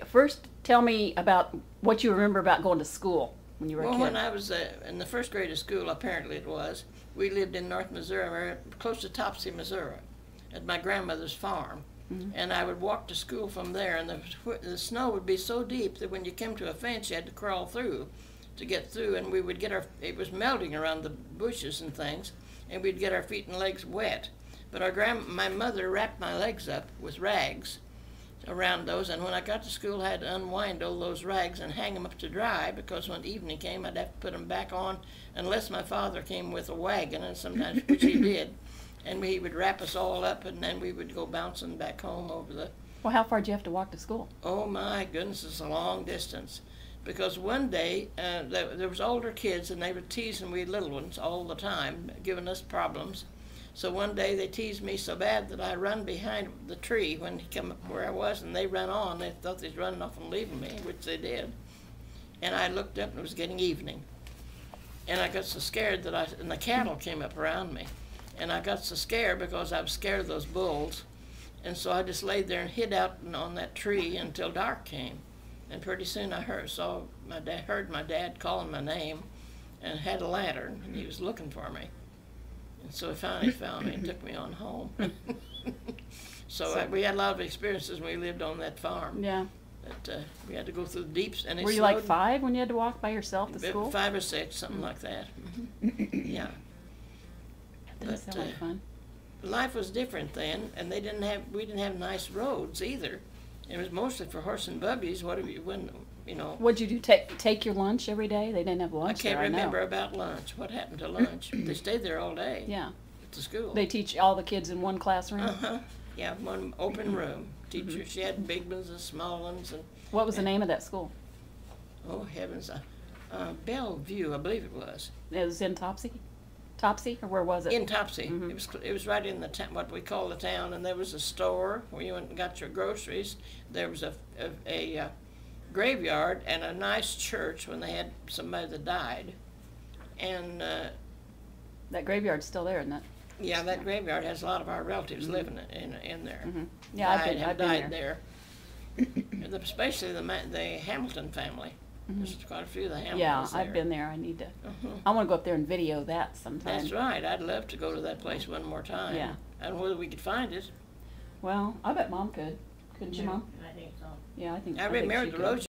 First, tell me about what you remember about going to school when you were a Well, kid. when I was in the first grade of school, apparently it was, we lived in North Missouri, close to Topsy, Missouri, at my grandmother's farm. And I would walk to school from there, and the snow would be so deep that when you came to a fence, you had to crawl through to get through, and we would get it was melting around the bushes and things, and we'd get our feet and legs wet. But my mother wrapped my legs up with rags around those, and when I got to school, I had to unwind all those rags and hang them up to dry, because when evening came, I'd have to put them back on, unless my father came with a wagon, and sometimes, which he did, and he would wrap us all up, and then we would go bouncing back home over the... Well, how far did you have to walk to school? Oh my goodness, it's a long distance. Because one day, there was older kids, and they were teasing we little ones all the time, giving us problems. So one day they teased me so bad that I run behind the tree when he came up where I was, and they ran on. They thought they was running off and leaving me, which they did. And I looked up, and it was getting evening. And I got so scared and the cattle came up around me. And I got so scared because I was scared of those bulls. And so I just laid there and hid out on that tree until dark came. And pretty soon I heard my dad calling my name, and had a lantern, and he was looking for me. And so he finally found me and took me on home. We had a lot of experiences when we lived on that farm. Yeah. That we had to go through the deeps, and Were you like 5 when you had to walk by yourself to school? 5 or 6, something like that. Yeah. That doesn't sound like fun. Life was different then, and we didn't have nice roads either. It was mostly for horse and buggies. What'd you do? Take your lunch every day? They didn't have lunch. I can't remember about lunch. What happened to lunch? They stayed there all day. Yeah. At the school. They teach all the kids in one classroom? Yeah, one open room. Teacher, she had big ones and small ones. What was the name of that school? Oh, heavens. Bellevue, I believe it was. It was in Topsy? Topsy, or where was it? In Topsy. It was right in the what we call the town, and there was a store where you went and got your groceries. There was a graveyard and a nice church when they had somebody that died. And that graveyard's still there, isn't it? Yeah, that graveyard has a lot of our relatives living in there. Yeah, I've been there. Especially the Hamilton family. There's quite a few of the Hamiltons Yeah, there. I've been there. I need to. I want to go up there and video that sometime. That's right. I'd love to go to that place one more time. Yeah. I don't know whether we could find it. Well, I bet Mom could. Couldn't you, Mom? I think so. Yeah, I think. I remember the roads